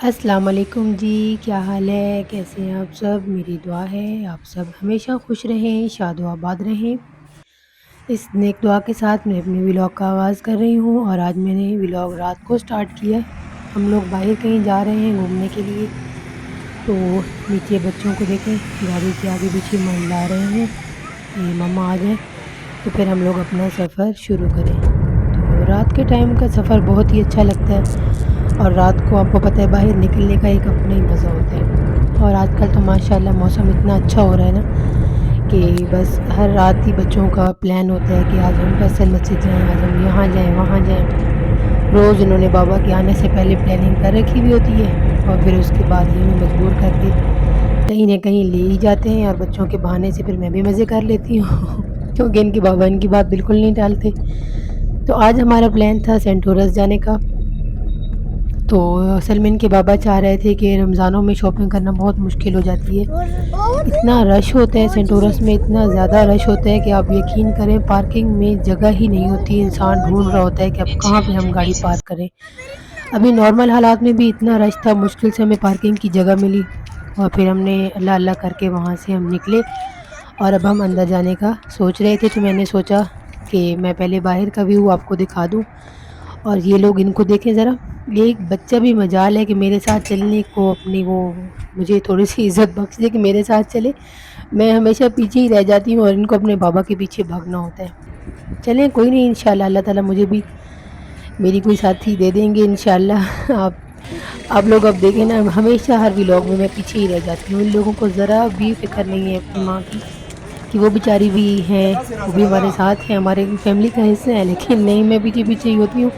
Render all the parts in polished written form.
السلام علیکم جی، کیا حال ہے؟ کیسے ہیں آپ سب؟ میری دعا ہے آپ سب ہمیشہ خوش رہیں، شاد و آباد رہیں۔ اس نیک دعا کے ساتھ میں اپنے ولاگ کا آغاز کر رہی ہوں اور آج میں نے ولاگ رات کو سٹارٹ کیا ہے۔ ہم لوگ باہر کہیں جا رہے ہیں گھومنے کے لیے، تو نیچے بچوں کو دیکھیں گاڑی کے آگے پیچھے منڈلا رہے ہیں کہ مما آ جائیں تو پھر ہم لوگ اپنا سفر شروع کریں۔ تو رات کے ٹائم کا سفر بہت ہی اچھا لگتا ہے، اور رات کو آپ کو پتہ ہے باہر نکلنے کا ایک اپنا ہی مزہ ہوتا ہے۔ اور آج کل تو ماشاءاللہ موسم اتنا اچھا ہو رہا ہے نا کہ بس ہر رات ہی بچوں کا پلان ہوتا ہے کہ آج ہم فیصل مسجد جائیں، آج ہم یہاں جائیں وہاں جائیں۔ روز انہوں نے بابا کے آنے سے پہلے پلاننگ کر رکھی ہوئی ہوتی ہے، اور پھر اس کے بعد یہ ہمیں مجبور کر کے کہیں نہ کہیں لے ہی جاتے ہیں، اور بچوں کے بہانے سے پھر میں بھی مزے کر لیتی ہوں کیونکہ ان کے بابا ان کی بات بالکل نہیں ٹالتے۔ تو آج ہمارا پلان تھا سینٹ ٹورس جانے کا۔ تو اصل میں ان کے بابا چاہ رہے تھے کہ رمضانوں میں شاپنگ کرنا بہت مشکل ہو جاتی ہے، اتنا رش ہوتا ہے سینٹ ٹورس میں، اتنا زیادہ رش ہوتا ہے کہ آپ یقین کریں پارکنگ میں جگہ ہی نہیں ہوتی، انسان ڈھونڈ رہا ہوتا ہے کہ اب کہاں پہ ہم گاڑی پارک کریں۔ ابھی نارمل حالات میں بھی اتنا رش تھا، مشکل سے ہمیں پارکنگ کی جگہ ملی، اور پھر ہم نے اللہ اللہ کر کے وہاں سے ہم نکلے، اور اب ہم اندر جانے کا سوچ رہے تھے۔ تو میں نے سوچا کہ میں پہلے باہر کا ویو آپ کو دکھا دوں، اور یہ لوگ ان کو دیکھیں ذرا، ایک بچہ بھی مجال ہے کہ میرے ساتھ چلنے کو اپنی وہ مجھے تھوڑی سی عزت بخش دے کہ میرے ساتھ چلے، میں ہمیشہ پیچھے ہی رہ جاتی ہوں اور ان کو اپنے بابا کے پیچھے بھاگنا ہوتا ہے۔ چلیں کوئی نہیں، انشاءاللہ اللہ تعالیٰ مجھے بھی میری کوئی ساتھی دے دیں گے انشاءاللہ۔ آپ لوگ اب دیکھیں نا، ہمیشہ ہر ولاگ میں پیچھے ہی رہ جاتی ہوں، ان لوگوں کو ذرا بھی فکر نہیں ہے اپنی ماں کی کہ وہ بیچاری بھی ہیں، وہ بھی ہمارے ساتھ ہیں، ہمارے فیملی کا حصہ ہے، لیکن نہیں، میں پیچھے پیچھے ہی ہوتی ہوں۔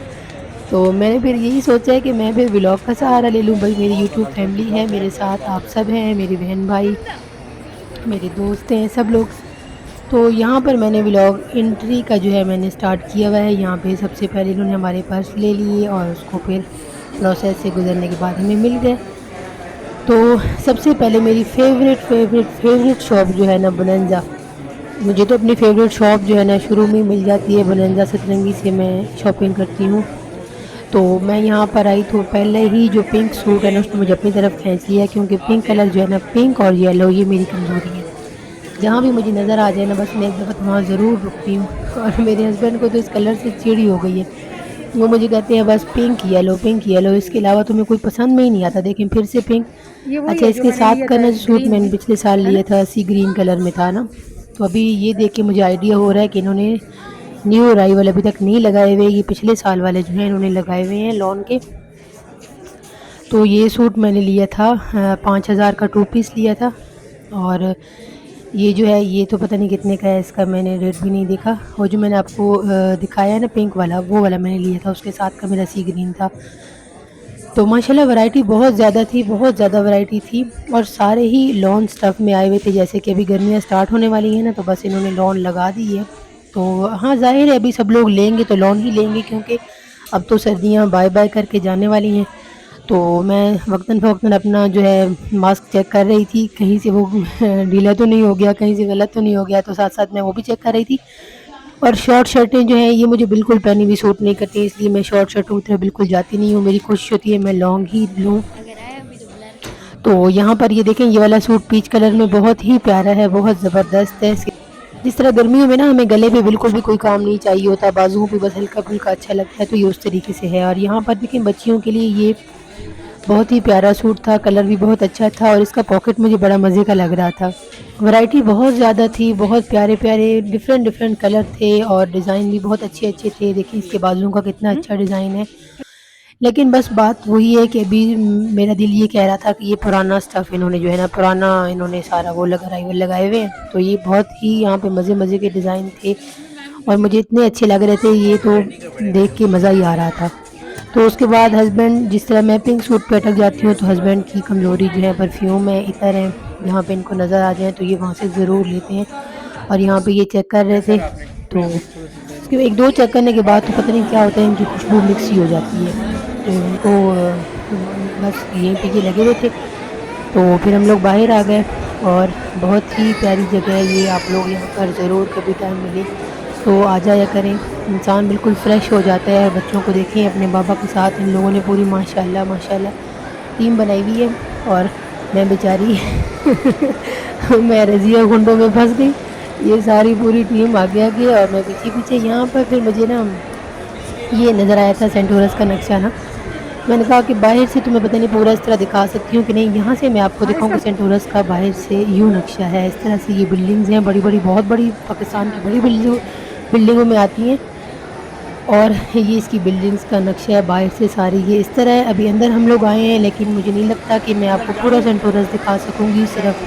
تو میں نے پھر یہی سوچا ہے کہ میں پھر ولاگ کا سہارا لے لوں، بھائی میری یوٹیوب فیملی ہے میرے ساتھ، آپ سب ہیں، میری بہن بھائی، میرے دوست ہیں، سب لوگ۔ تو یہاں پر میں نے ولاگ انٹری کا جو ہے میں نے سٹارٹ کیا ہوا ہے۔ یہاں پہ سب سے پہلے انہوں نے ہمارے پرس لے لیے، اور اس کو پھر پروسیس سے گزرنے کے بعد ہمیں مل گئے۔ تو سب سے پہلے میری فیوریٹ شاپ جو ہے نا بوننزا، مجھے تو اپنی فیوریٹ شاپ جو ہے نا شروع میں مل جاتی ہے، بوننزا سترنگی سے میں شاپنگ کرتی ہوں۔ تو میں یہاں پر آئی تو پہلے ہی جو پنک سوٹ ہے نا اس نے مجھے اپنی طرف کھینچ لیا، کیونکہ پنک کلر جو ہے نا، پنک اور یلو، یہ میری کمزوری ہے۔ جہاں بھی مجھے نظر آ جائے نا بس میں ایک دفعہ وہاں ضرور رکتی ہوں، اور میرے ہسبینڈ کو تو اس کلر سے چڑی ہو گئی ہے، وہ مجھے کہتے ہیں بس پنک یلو، اس کے علاوہ تمہیں کوئی پسند میں ہی نہیں آتا۔ دیکھیں پھر سے پنک۔ یہ وہی اچھا، ہے اس جو کے میں نے ساتھ لیا کا تھا نا جو سوٹ گرین میں نے میں، پچھلے سال ہے نا؟ لیا تھا سی گرین کلر میں تھا نا، تو ابھی یہ دیکھ کے مجھے آئیڈیا ہو رہا ہے کہ انہوں نے نیو ارائیول ابھی تک نہیں لگائے ہوئے، یہ پچھلے سال والے جو ہیں انہوں نے لگائے ہوئے ہیں لون کے۔ تو یہ سوٹ میں نے لیا تھا 5,000 کا 2 پیس لیا تھا، اور یہ جو ہے یہ تو پتہ نہیں کتنے کا ہے، اس کا میں نے ریٹ بھی نہیں دیکھا۔ اور جو میں نے آپ کو دکھایا ہے نا پنک والا، وہ والا میں نے لیا تھا، اس کے ساتھ کا میرا سی گرین تھا۔ تو ماشاءاللہ ورائٹی بہت زیادہ تھی، بہت زیادہ ورائٹی تھی، اور سارے ہی لون سٹف میں آئے ہوئے تھے، جیسے کہ ابھی گرمیاں سٹارٹ ہونے والی ہیں نا، تو بس انہوں نے لون لگا دی ہے۔ تو ہاں ظاہر ہے ابھی سب لوگ لیں گے تو لون ہی لیں گے، کیونکہ اب تو سردیاں بائے بائے کر کے جانے والی ہیں۔ تو میں وقتاً فوقتاً اپنا جو ہے ماسک چیک کر رہی تھی، کہیں سے وہ ڈھیلا تو نہیں ہو گیا، کہیں سے غلط تو نہیں ہو گیا، تو ساتھ ساتھ میں وہ بھی چیک کر رہی تھی۔ اور شارٹ شرٹیں جو ہیں یہ مجھے بالکل پہنی ہوئی سوٹ نہیں کرتی، اس لیے میں شارٹ شرٹوں کی طرف بالکل جاتی نہیں ہوں، میری کوشش ہوتی ہے میں لانگ ہی لوں۔ تو یہاں پر یہ دیکھیں، یہ والا سوٹ پیچ کلر میں بہت ہی پیارا ہے، بہت زبردست ہے۔ جس طرح گرمیوں میں نا ہمیں گلے پہ بالکل بھی کوئی کام نہیں چاہیے ہوتا، بازوؤں پہ بس ہلکا پھلکا اچھا لگتا ہے، تو یہ اس طریقے سے ہے۔ اور یہاں پر دیکھیں بچیوں کے لیے یہ بہت ہی پیارا سوٹ تھا، کلر بھی بہت اچھا تھا، اور اس کا پاکٹ مجھے بڑا مزے کا لگ رہا تھا۔ ورائٹی بہت زیادہ تھی، بہت پیارے پیارے ڈفرینٹ کلر تھے، اور ڈیزائن بھی بہت اچھے اچھے تھے۔ دیکھیں اس کے بازوؤں کا کتنا اچھا ڈیزائن ہے، لیکن بس بات وہی ہے کہ ابھی میرا دل یہ کہہ رہا تھا کہ یہ پرانا سٹف انہوں نے جو ہے نا، پرانا انہوں نے سارا وہ لگائے ہوئے ہیں، تو یہ بہت ہی یہاں پہ مزے مزے کے ڈیزائن تھے، اور مجھے اتنے اچھے لگ رہے تھے، یہ تو دیکھ کے مزہ ہی آ رہا تھا۔ تو اس کے بعد ہسبینڈ، جس طرح میں پنک سوٹ پہ اٹک جاتی ہوں، تو ہسبینڈ کی کمزوری جو ہے پرفیوم ہے، عطر ہے، جہاں پہ ان کو نظر آ جائیں تو یہ وہاں سے ضرور لیتے ہیں، اور یہاں پہ یہ چیک کر رہے تھے۔ تو اس کے ایک دو چیک کرنے کے بعد تو پتہ نہیں کیا ہوتا ہے، ان کی خوشبو مکس ہی ہو جاتی ہے، تو ان کو بس یہیں پہ یہ لگے ہوئے تھے۔ تو پھر ہم لوگ باہر آ گئے، اور بہت ہی پیاری جگہ ہے یہ، آپ لوگ یہاں پر ضرور کبھی ٹائم ملے تو آ جایا کریں، انسان بالکل فریش ہو جاتا ہے۔ اور بچوں کو دیکھیں اپنے بابا کے ساتھ ان لوگوں نے پوری ماشاءاللہ ٹیم بنائی ہوئی ہے اور میں بیچاری میں رضیہ گھنڈوں میں پھنس گئی. یہ ساری پوری ٹیم آگے آگے اور میں پیچھے پیچھے. یہاں پر پھر مجھے نا یہ نظر آیا تھا سینٹورس کا نقشہ نا. میں نے کہا کہ باہر سے تو میں پتہ نہیں پورا اس طرح دکھا سکتی ہوں کہ نہیں, یہاں سے میں آپ کو دکھاؤں کہ سینٹورس کا باہر سے یوں نقشہ ہے. اس طرح سے یہ بلڈنگز ہیں بڑی بڑی, بہت بڑی, پاکستان کی بڑی بلڈنگوں میں آتی ہیں. اور یہ اس کی بلڈنگز کا نقشہ ہے باہر سے ساری یہ اس طرح ہے. ابھی اندر ہم لوگ آئے ہیں لیکن مجھے نہیں لگتا کہ میں آپ کو پورا سینٹورس دکھا سکوں گی. صرف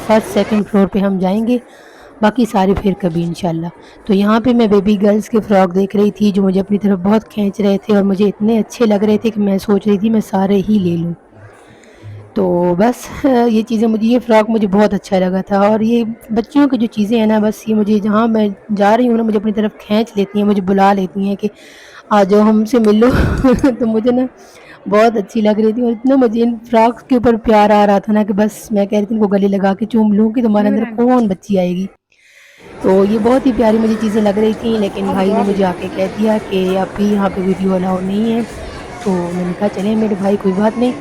فرسٹ سیکنڈ فلور پہ ہم جائیں گے, باقی سارے پھر کبھی انشاءاللہ. تو یہاں پہ میں بیبی گرلز کے فراک دیکھ رہی تھی جو مجھے اپنی طرف بہت کھینچ رہے تھے اور مجھے اتنے اچھے لگ رہے تھے کہ میں سوچ رہی تھی میں سارے ہی لے لوں. تو بس یہ چیزیں یہ فراک مجھے بہت اچھا لگا تھا. اور یہ بچیوں کی جو چیزیں ہیں نا, بس یہ مجھے جہاں میں جا رہی ہوں نا مجھے اپنی طرف کھینچ لیتی ہیں, مجھے بلا لیتی ہیں کہ آ جاؤ ہم سے مل لو. تو مجھے نا بہت اچھی لگ رہی تھی اور اتنا مجھے ان فراکس کے اوپر پیار آ رہا تھا نا کہ بس میں کہہ رہی تھی ان کو گلے لگا کے چوم لوں کہ تمہارے اندر کون بچی آئے گی. تو یہ بہت ہی پیاری مجھے چیزیں لگ رہی تھیں, لیکن بھائی نے مجھے آ کے کہہ دیا کہ اب بھی یہاں پہ ویڈیو الاؤ نہیں ہے. تو میں نے کہا چلیں میرے بھائی کوئی بات نہیں,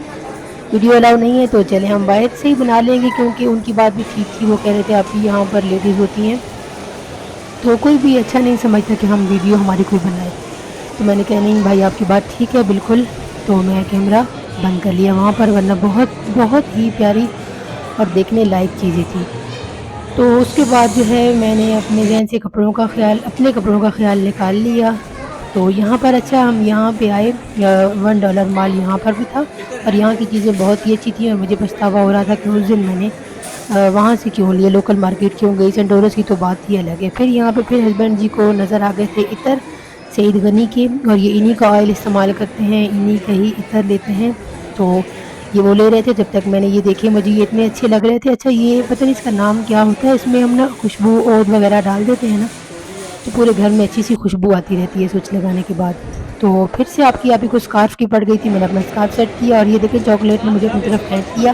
ویڈیو الاؤ نہیں ہے تو چلیں ہم باہر سے ہی بنا لیں گے, کیونکہ ان کی بات بھی ٹھیک تھی. وہ کہہ رہے تھے اب بھی یہاں پر لیڈیز ہوتی ہیں تو کوئی بھی اچھا نہیں سمجھتا کہ ہم ویڈیو ہماری کوئی بنائے. تو میں نے کہا نہیں بھائی آپ کی بات ٹھیک ہے بالکل. تو میں کیمرہ بند کر لیا وہاں پر, ورنہ بہت بہت ہی پیاری اور دیکھنے لائق چیزیں تھیں. تو اس کے بعد جو ہے میں نے اپنے ذہن سے اپنے کپڑوں کا خیال نکال لیا. تو یہاں پر اچھا ہم یہاں پہ آئے, $1 مال یہاں پر بھی تھا اور یہاں کی چیزیں بہت ہی اچھی تھیں. اور مجھے پچھتاوا ہو رہا تھا کہ اس دن میں نے وہاں سے کیوں لیا, لوکل مارکیٹ کیوں گئی. سینٹورس کی تو بات ہی الگ ہے. پھر یہاں پہ پھر ہسبینڈ جی کو نظر آ گئے تھے عطر سعید غنی کے, اور یہ انہی کا آئل استعمال کرتے ہیں, انہی کا ہی عطر لیتے ہیں. تو یہ وہ لے رہے تھے, جب تک میں نے یہ دیکھے مجھے یہ اتنے اچھے لگ رہے تھے. اچھا یہ پتہ نہیں اس کا نام کیا ہوتا ہے, اس میں ہم نا خوشبو عود وغیرہ ڈال دیتے ہیں نا تو پورے گھر میں اچھی سی خوشبو آتی رہتی ہے سوئچ لگانے کے بعد. تو پھر سے آپ کی کو اسکارف کی پڑ گئی تھی, میں نے اپنا اسکارف سیٹ کیا اور یہ دیکھیں چاکلیٹ نے مجھے اپنی طرف کھینچ لیا.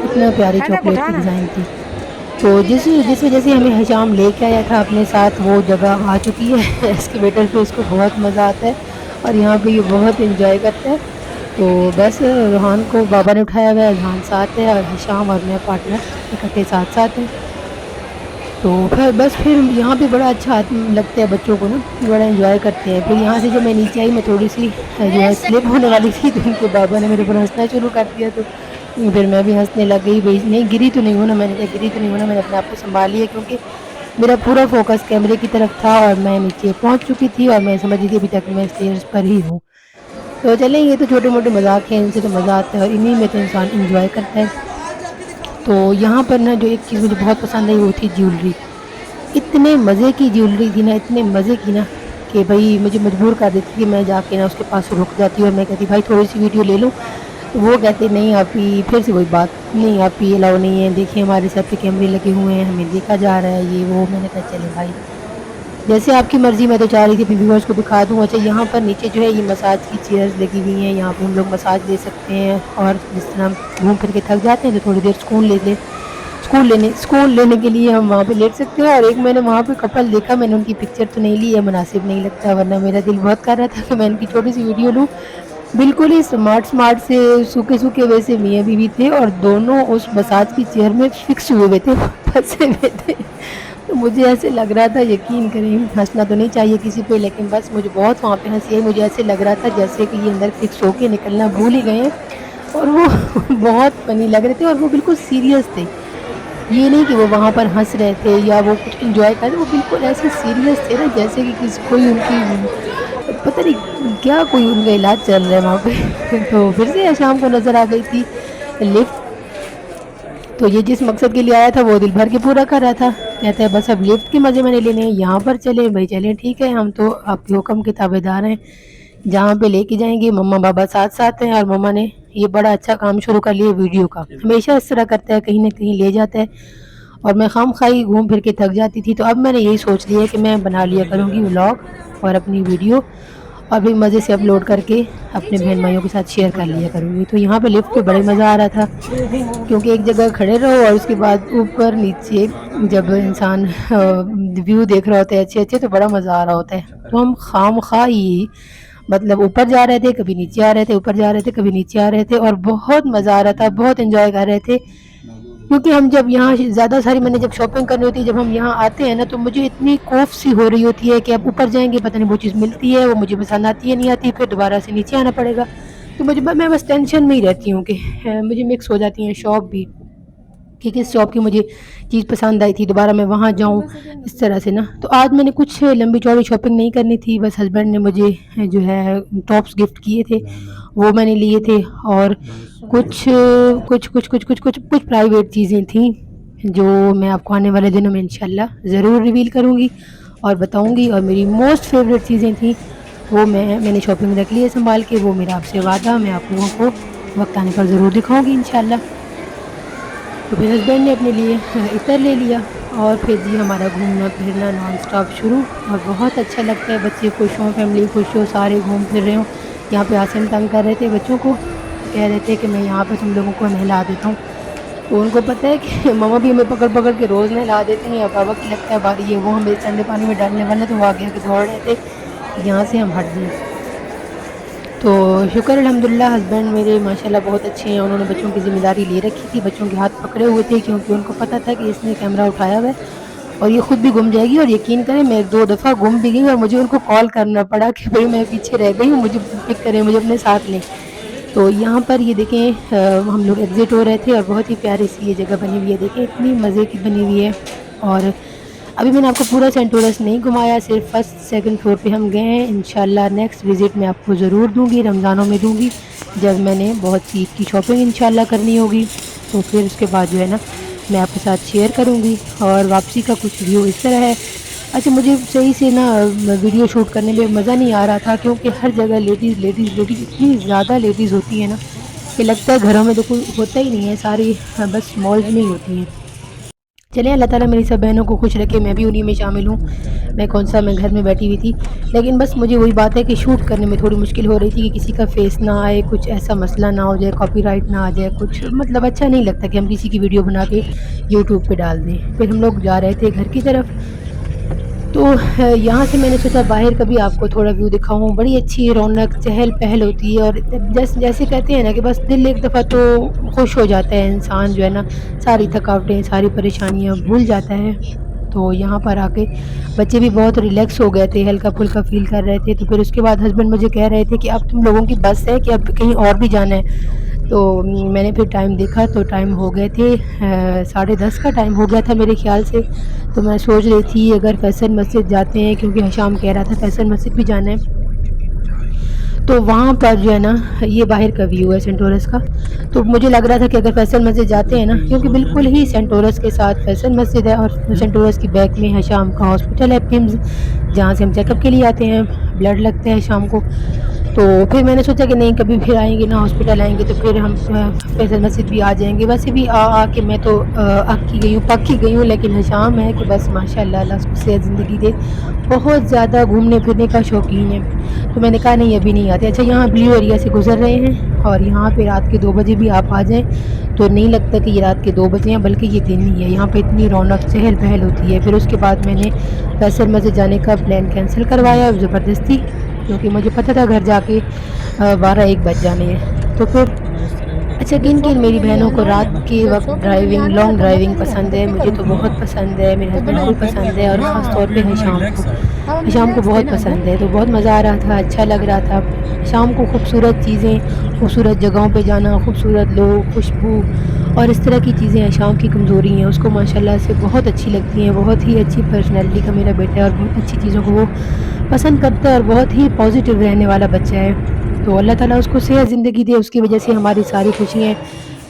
اتنا پیاری چاکلیٹ کی ڈیزائن تھی. تو جس وجہ سے ہمیں حشام لے کے آیا تھا اپنے ساتھ, وہ جگہ آ چکی ہے ایکسکیویٹر پہ. اس کو بہت مزہ آتا ہے اور یہاں پہ یہ بہت انجوائے کرتا ہے. تو بس روحان کو بابا نے اٹھایا ہوا ہے, روحان ساتھ ہے اور حشام اور میں پارٹنر اکٹھے ساتھ ساتھ ہیں. تو پھر یہاں پہ بڑا اچھا لگتا ہے بچوں کو نا, بڑا انجوائے کرتے ہیں. پھر یہاں سے جب میں نیچے آئی میں تھوڑی سی جو ہے سلپ ہونے والی تھی, تو ان کے بابا نے میرے اوپر ہنسنا شروع کر دیا. تو پھر میں بھی ہنسنے لگ گئی. بھائی نہیں گری تو نہیں ہونا, میں نے کہا گری تو نہیں ہونا. میں نے اپنے آپ کو سنبھال لیا کیونکہ میرا پورا فوکس کیمرے کی طرف تھا اور میں نیچے پہنچ چکی تھی اور میں سمجھ رہی تھی ابھی تک میں اسٹیئرز پر ہی ہوں. تو چلیں یہ تو چھوٹے موٹے مذاق ہیں, ان سے تو مزہ آتا ہے اور انہی میں تو انسان انجوائے کرتا ہے. تو یہاں پر نا جو ایک چیز مجھے بہت پسند آئی وہ تھی جیولری. اتنے مزے کی جیولری تھی نا, اتنے مزے کی نا کہ بھائی مجھے مجبور کر دیتی کہ میں جا کے نا اس کے پاس رک جاتی اور میں کہتی بھائی تھوڑی سی ویڈیو لے لوں. تو وہ کہتے نہیں آپ ہی, پھر سے وہی بات, نہیں آپ ہی الاؤ نہیں ہے, دیکھیں ہمارے سر پہ کیمرے لگے ہوئے ہیں, ہمیں دیکھا جا رہا ہے یہ وہ. میں نے کہا چلیں بھائی جیسے آپ کی مرضی, میں تو چاہ رہی تھی اپنے ویورز کو دکھا دوں. اچھا یہاں پر نیچے جو ہے یہ مساج کی چیئرز لگی ہوئی ہیں, یہاں پہ ہم لوگ مساج لے سکتے ہیں. اور جس طرح ہم گھوم پھر کے تھک جاتے ہیں تو تھوڑی دیر سکون لینے کے لیے ہم وہاں پہ لیٹ سکتے ہیں. اور ایک میں نے وہاں پہ کپل دیکھا, میں نے ان کی پکچر تو نہیں لی ہے, مناسب نہیں لگتا, ورنہ میرا دل بہت کر رہا تھا کہ میں ان کی چھوٹی سی ویڈیو لوں. بالکل ہی اسمارٹ سے سوکھے ویسے میاں بیوی تھے اور دونوں اس مساج کی چیئر میں فکس ہوئے تھے, پھنسے ہوئے تھے. تو مجھے ایسے لگ رہا تھا, یقین کریں ہنسنا تو نہیں چاہیے کسی پہ, لیکن بس مجھے بہت وہاں پہ ہنسی آئی. مجھے ایسے لگ رہا تھا جیسے کہ یہ اندر فکس ہو کے نکلنا بھول ہی گئے ہیں اور وہ بہت فنی لگ رہے تھے. اور وہ بالکل سیریس تھے, یہ نہیں کہ وہ وہاں پر ہنس رہے تھے یا وہ کچھ انجوائے کر رہے, وہ بالکل ایسے سیریس تھے نا جیسے کہ کوئی ان کی پتہ نہیں کیا, کوئی ان کا علاج چل رہا ہے وہاں پہ. تو پھر سے شام کو نظر آ گئی تھی لفٹ. تو یہ جس مقصد کے لیے آیا تھا وہ دل بھر کے پورا کر رہا تھا, کہتا ہے بس اب لفٹ کے مزے میں نے لینے ہیں, یہاں پر چلے بھائی چلیں ٹھیک ہے, ہم تو آپ کے حکم کے تابع دار ہیں, جہاں پہ لے کے جائیں گے. مما بابا ساتھ ساتھ ہیں اور مما نے یہ بڑا اچھا کام شروع کر لیا ویڈیو کا, ہمیشہ اس طرح کرتا ہے, کہیں نہ کہیں لے جاتا ہے اور میں خواہی گھوم پھر کے تھک جاتی تھی. تو اب میں نے یہی سوچ لیا کہ میں بنا لیا کروں گی ولاگ اور اپنی ویڈیو, اور بھی مزے سے اپلوڈ کر کے اپنے بہن بھائیوں کے ساتھ شیئر کر لیا کروں گی. تو یہاں پہ لفٹ پہ بڑا مزہ آ رہا تھا کیونکہ ایک جگہ کھڑے رہو اور اس کے بعد اوپر نیچے جب انسان ویو دیکھ رہا ہوتا ہے اچھے اچھے, تو بڑا مزہ آ رہا ہوتا ہے. تو ہم خواہ ہی مطلب اوپر جا رہے تھے کبھی نیچے آ رہے تھے، اوپر جا رہے تھے کبھی نیچے آ رہے تھے، اور بہت مزہ آ رہا تھا، بہت انجوائے کر رہے تھے. کیونکہ ہم جب یہاں زیادہ ساری میں نے جب شاپنگ کرنی ہوتی ہے، جب ہم یہاں آتے ہیں نا، تو مجھے اتنی خوف سی ہو رہی ہوتی ہے کہ اب اوپر جائیں گے پتہ نہیں وہ چیز ملتی ہے، وہ مجھے پسند آتی ہے نہیں آتی، پھر دوبارہ سے نیچے آنا پڑے گا. تو میں بس ٹینشن میں ہی رہتی ہوں کہ مجھے مکس ہو جاتی ہیں شاپ بھی کہ کس شاپ کی مجھے چیز پسند آئی تھی دوبارہ میں وہاں جاؤں، اس طرح سے نا. تو آج میں نے کچھ لمبی چوڑی شاپنگ نہیں کرنی تھی، بس ہسبینڈ نے مجھے جو ہے ٹاپس گفٹ کیے تھے، وہ میں نے لیے تھے، اور کچھ کچھ کچھ کچھ کچھ کچھ کچھ پرائیویٹ چیزیں تھیں جو میں آپ کو آنے والے دنوں میں انشاءاللہ ضرور ریویل کروں گی اور بتاؤں گی. اور میری موسٹ فیوریٹ چیزیں تھیں وہ میں نے شاپنگ رکھ لی ہے سنبھال کے، وہ میرا آپ سے وعدہ، میں آپ لوگوں کو وقت آنے پر ضرور دکھاؤں گی انشاءاللہ. تو پھر ہسبینڈ نے اپنے لیے عطر لے لیا، اور پھر جی ہمارا گھومنا پھرنا نان سٹاپ شروع، اور بہت اچھا لگتا ہے. بچے خوش ہوں، فیملی خوش ہو، سارے گھوم پھر رہے ہوں. یہاں پہ عاصم تنگ کر رہے تھے بچوں کو، کہہ رہے تھے کہ میں یہاں پہ تم لوگوں کو نہلا دیتا ہوں. تو ان کو پتہ ہے کہ ماما بھی ہمیں پکڑ پکڑ کے روز نہلا دیتی ہیں، اور بابا کی لگتا ہے باری ہے، وہ ہمیں ٹھنڈے پانی میں ڈالنے والے، تو وہ آگے آگے دوڑ رہے تھے کہ یہاں سے ہم ہٹ جائیں. تو شکر الحمدللہ ہسبینڈ میرے ماشاءاللہ بہت اچھے ہیں، انہوں نے بچوں کی ذمہ داری لے رکھی تھی، بچوں کے ہاتھ پکڑے ہوئے تھے، کیونکہ ان کو پتہ تھا کہ اس نے کیمرہ اٹھایا ہوا ہے اور یہ خود بھی گم جائے گی. اور یقین کریں میں 2 دفعہ گم بھی گئی اور مجھے ان کو کال کرنا پڑا کہ بھئی میں پیچھے رہ گئی ہوں، مجھے پک کریں، مجھے اپنے ساتھ لیں. تو یہاں پر یہ دیکھیں ہم لوگ ایگزٹ ہو رہے تھے، اور بہت ہی پیاری سی یہ جگہ بنی ہوئی ہے، دیکھیں اتنی مزے کی بنی ہوئی ہے. اور ابھی میں نے آپ کو پورا سینٹورس نہیں گھمایا، صرف فرسٹ سیکنڈ فلور پہ ہم گئے ہیں. انشاءاللہ نیکسٹ وزٹ میں آپ کو ضرور دوں گی، رمضانوں میں دوں گی، جب میں نے بہت سی عید کی شاپنگ انشاءاللہ کرنی ہوگی. تو پھر اس کے بعد جو ہے نا میں آپ کے ساتھ شیئر کروں گی. اور واپسی کا کچھ ویو اس طرح ہے. اچھا مجھے صحیح سے نا ویڈیو شوٹ کرنے میں مزہ نہیں آ رہا تھا، کیونکہ ہر جگہ لیڈیز لیڈیز لیڈیز، اتنی زیادہ لیڈیز ہوتی ہے نا کہ لگتا ہے گھروں میں تو کوئی ہوتا ہی نہیں ہے، ساری بس مالز میں ہی ہوتی ہیں. چلیں اللہ تعالیٰ میری سب بہنوں کو خوش رکھے، میں بھی انہی میں شامل ہوں. میں گھر میں بیٹھی ہوئی تھی، لیکن بس مجھے وہی بات ہے کہ شوٹ کرنے میں تھوڑی مشکل ہو رہی تھی کہ کسی کا فیس نہ آئے، کچھ ایسا مسئلہ نہ ہو جائے، کاپی رائٹ نہ آ جائے، کچھ مطلب اچھا نہیں لگتا کہ ہم کسی کی ویڈیو بنا کے یوٹیوب پہ ڈال دیں. پھر ہم لوگ جا رہے تھے گھر کی طرف، تو یہاں سے میں نے سوچا باہر کا بھی آپ کو تھوڑا ویو دکھاؤں. بڑی اچھی رونق چہل پہل ہوتی ہے، اور جیسے کہتے ہیں نا کہ بس دل ایک دفعہ تو خوش ہو جاتا ہے انسان، جو ہے نا ساری تھکاوٹیں ساری پریشانیاں بھول جاتا ہے. تو یہاں پر آ کے بچے بھی بہت ریلیکس ہو گئے تھے، ہلکا پھلکا فیل کر رہے تھے. تو پھر اس کے بعد ہسبینڈ مجھے کہہ رہے تھے کہ اب تم لوگوں کی بس ہے کہ اب کہیں اور بھی جانا ہے. تو میں نے پھر ٹائم دیکھا تو ٹائم ہو گئے تھے 10:30 کا ٹائم ہو گیا تھا میرے خیال سے. تو میں سوچ رہی تھی اگر فیصل مسجد جاتے ہیں، کیونکہ حشام کہہ رہا تھا فیصل مسجد بھی جانا ہے، تو وہاں پر جو ہے نا یہ باہر کا ویو ہے سینٹورس کا. تو مجھے لگ رہا تھا کہ اگر فیصل مسجد جاتے ہیں نا، کیونکہ بالکل ہی سینٹورس کے ساتھ فیصل مسجد ہے، اور سینٹورس کی بیک میں حشام کا ہاسپٹل ہے پمز، جہاں سے ہم چیک اپ کے لیے آتے ہیں، بلڈ لگتا ہے شام کو. تو پھر میں نے سوچا کہ نہیں کبھی پھر آئیں گے نا ہاسپٹل آئیں گے تو پھر ہم فیصل مسجد بھی آ جائیں گے. ویسے بھی آ کے میں تو اکی گئی ہوں پکی گئی ہوں، لیکن حشام ہے کہ بس ماشاء اللہ اللہ اس کو صحت زندگی دے، بہت زیادہ گھومنے پھرنے کا شوقین ہے. تو میں نے کہا نہیں ابھی نہیں آتے. اچھا یہاں بلیو ایریا سے گزر رہے ہیں، اور یہاں پہ رات کے 2 بجے بھی آپ آ جائیں تو نہیں لگتا کہ یہ رات کے 2 بجے ہیں، بلکہ یہ دن ہی ہے. یہاں پہ اتنی رونق چہل پہل ہوتی ہے. پھر اس کے بعد میں نے فیصل مسجد جانے کا پلان کینسل کروایا زبردستی، کیونکہ مجھے پتہ تھا گھر جا کے 12-1 بج جانے ہیں. تو پھر اچھا کن میری بہنوں کو رات کے وقت ڈرائیونگ لانگ ڈرائیونگ پسند ہے، مجھے تو بہت پسند ہے، میرے ہسبینڈ کو بھی پسند ہے، اور خاص طور پہ حشام کو بہت پسند ہے. تو بہت مزہ آ رہا تھا، اچھا لگ رہا تھا. شام کو خوبصورت چیزیں، خوبصورت جگہوں پہ جانا، خوبصورت لوگ، خوشبو اور اس طرح کی چیزیں شام کی کمزوری ہیں، اس کو ماشاءاللہ سے بہت اچھی لگتی ہیں. بہت ہی اچھی پرسنالٹی کا میرا بیٹا ہے، اور بہت اچھی چیزوں کو وہ پسند کرتا ہے، اور بہت ہی پازیٹیو رہنے والا بچہ ہے. تو اللہ تعالیٰ اس کو صحت زندگی دے، اس کی وجہ سے ہماری ساری خوشی ہیں.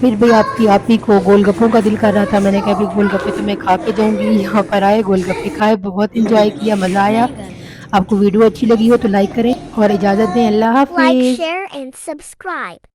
پھر بھی آپ ہی کو گول گپوں کا دل کر رہا تھا، میں نے کہا بھی گول گپے تو میں کھا کے جاؤں گی. یہاں پر آئے گول گپے کھائے، بہت انجوائے کیا، مزہ آیا. آپ کو ویڈیو اچھی لگی ہو تو لائک کریں اور اجازت دیں. اللہ Like, حافظ. share, and subscribe.